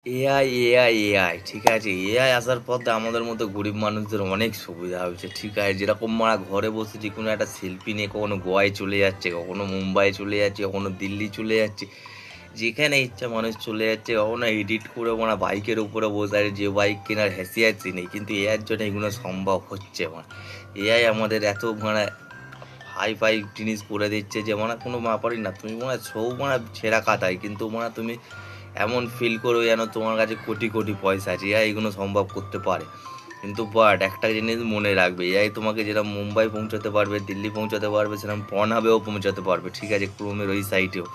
AI, AI, AI ঠিক আছে। AI আসার পর তো আমাদের মতো গরিব মানুষদের অনেক সুবিধা হয়েছে। ঠিক আছে, যেরকম মারা ঘরে বসে যে কোনো একটা সেলফি নিয়ে কখনো গোয়ায় চলে যাচ্ছে, কখনো মুম্বাই চলে যাচ্ছে, কখনো দিল্লি চলে যাচ্ছে, যেখানে ইচ্ছা মানুষ চলে যাচ্ছে। কখনো এডিট করে মারা বাইকের উপরে বসে আছে, যে বাইক কেনার হ্যাসিয়াছি নেই, কিন্তু এআইয়ের জন্য এগুলো সম্ভব হচ্ছে। মানে এআই আমাদের এত মানে হাই ফাই জিনিস করে দিচ্ছে যে মানে কোনো ব্যাপারই না। তুমি মানে ছৌ মানে ছেঁড়া কাটায়, কিন্তু মানে তুমি এমন ফিল করো যেন তোমার কাছে কোটি কোটি পয়সা আছে। এআই এগুলো সম্ভব করতে পারে, কিন্তু বাট একটা জিনিস মনে রাখবে, এআই তোমাকে যেরকম মুম্বাই পৌঁছাতে পারবে, দিল্লি পৌঁছাতে পারবে, সেরকম পর্নহাবেও পৌঁছাতে পারবে। ঠিক আছে, ক্রোমের ওই সাইটেও।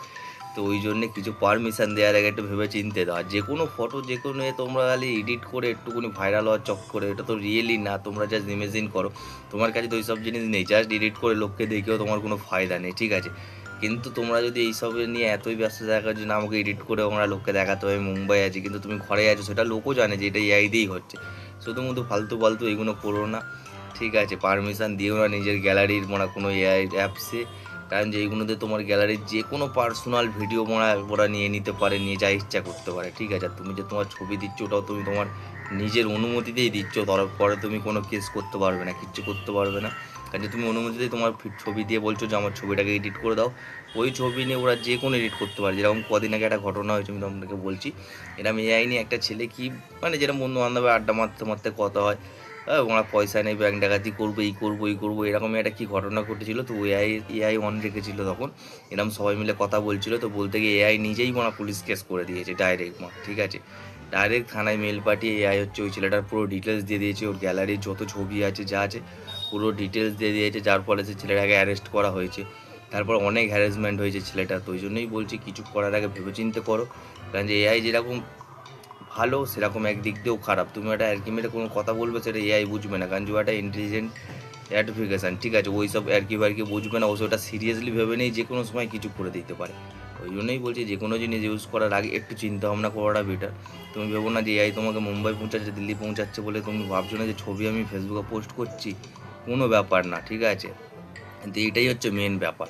তো ওই জন্যে কিছু পারমিশন দেওয়ার আগে একটু ভেবে চিনতে দাও। আর যে কোনো ফটো যে কোনো তোমরা খালি এডিট করে একটুকুনি ভাইরাল হওয়ার চক্করে, এটা তো রিয়েলি না, তোমরা জাস্ট ইমেজিন করো। তোমার কাছে তো ওই সব জিনিস নেই, জাস্ট এডিট করে লোককে দেখেও তোমার কোনো ফায়দা নেই। ঠিক আছে, কিন্তু তোমরা যদি এইসবের নিয়ে এতই ব্যস্ত থাকো যে না আমাকে এডিট করে আমরা লোককে দেখাতে হবে মুম্বাই আছি, কিন্তু তুমি ঘরে আছো, সেটা লোকও জানে যে এটা এআই দিয়েই হচ্ছে। শুধুমুধু ফালতু ফালতু এগুলো করো না। ঠিক আছে, পারমিশন দিও না নিজের গ্যালারির মানে কোনো এআই অ্যাপসে, কারণ যে এইগুলোতে তোমার গ্যালারির যে কোনো পার্সোনাল ভিডিও ওরা নিয়ে নিতে পারে, নিয়ে যা ইচ্ছা করতে পারে। ঠিক আছে, তুমি যে তোমার ছবি দিচ্ছ ওটাও তুমি তোমার নিজের অনুমতিতেই দিচ্ছ, তারপরে তুমি কোনো কেস করতে পারবে না, কিচ্ছু করতে পারবে না। কারণ যে তুমি অনুমতিতেই তোমার ছবি দিয়ে বলছো যে আমার ছবিটাকে এডিট করে দাও, ওই ছবি নিয়ে ওরা যে কোনো এডিট করতে পারে। যেরকম কদিন আগে একটা ঘটনা হয়েছে, আমি তোমাকে বলছি। এরকম এআই নিয়ে একটা ছেলে কি মানে যেরকম বন্ধু বান্ধবের আড্ডা মারতে মারতে কথা হয়, ওরা পয়সা নেই, ব্যাংক ডাকাতি করবো, এই করবো এই করবো, এরকমই একটা কী ঘটনা ঘটেছিল। তো এআই এআই অন রেখেছিল তখন, এরকম সবাই মিলে কথা বলছিল। তো বলতে গিয়ে এআই নিজেই মানে পুলিশ কেস করে দিয়েছে ডাইরেক্ট। ঠিক আছে, ডাইরেক্ট থানায় মেল পাঠিয়ে এআই হচ্ছে ওই ছেলেটার পুরো ডিটেলস দিয়ে দিয়েছে, ওর গ্যালারির যত ছবি আছে যা আছে পুরো ডিটেলস দিয়ে দিয়েছে, যার ফলে সে ছেলেটাকে অ্যারেস্ট করা হয়েছে। তারপর অনেক হ্যারাসমেন্ট হয়েছে ছেলেটা। তো ওই জন্যই বলছি কিছু করার আগে ভেবেচিন্তে করো, কারণ যে এআই যেরকম ভালো সেরকম একদিক দিয়েও খারাপ। তুমি একটা অ্যালকিমেটে কোনো কথা বলবে, সেটা এআই বুঝবে না, কারণ যে একটা ইন্টেলিজেন্ট অ্যাডফিকেশান। ঠিক আছে, ওই সব অ্যারকি বারকি বুঝবে না, ও সেটা সিরিয়াসলি ভেবে নেই যে কোনো সময় কিছু করে দিতে পারে। ওই জন্যই বলছি যে কোনো জিনিস ইউজ করার আগে একটু চিন্তা ভাবনা করাটা বেটার। তুমি ভেবো না যে এআই তোমাকে মুম্বাই পৌঁছাচ্ছে, দিল্লি পৌঁছাচ্ছে বলে তুমি ভাবছো না যে ছবি আমি ফেসবুকে পোস্ট করছি, কোনো ব্যাপার না। ঠিক আছে, কিন্তু এইটাই হচ্ছে মেন ব্যাপার।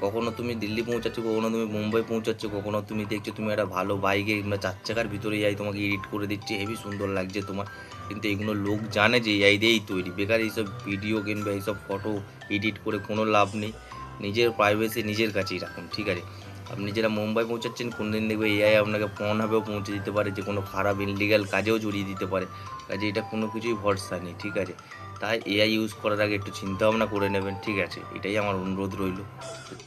কখনো তুমি দিল্লি পৌঁছাচ্ছ, কখনো তুমি মুম্বাই পৌঁছাচ্ছ, কখনো তুমি দেখছো তুমি একটা ভালো বাইকে কিংবা 4 চাকার ভিতরে এআই তোমাকে এডিট করে দিচ্ছে, হেবি সুন্দর লাগছে তোমার, কিন্তু এগুলো লোক জানে যে এআই দিয়েই তৈরি। বেকার এইসব ভিডিও কিংবা এইসব ফটো এডিট করে কোনো লাভ নেই। নিজের প্রাইভেসি নিজের কাছেই রাখুন। ঠিক আছে, আপনি যারা মুম্বাই পৌঁছাচ্ছেন, কোন দিন দেখবে এআই আপনাকে পর্নহাবেও পৌঁছে দিতে পারে, যে কোনো খারাপ ইনলিগাল কাজেও জড়িয়ে দিতে পারে। কাজে এটা কোনো কিছুই ভরসা নেই। ঠিক আছে, তাই এআই ইউজ করার আগে একটু চিন্তা ভাবনা করে নেবেন। ঠিক আছে, এটাই আমার অনুরোধ রইল।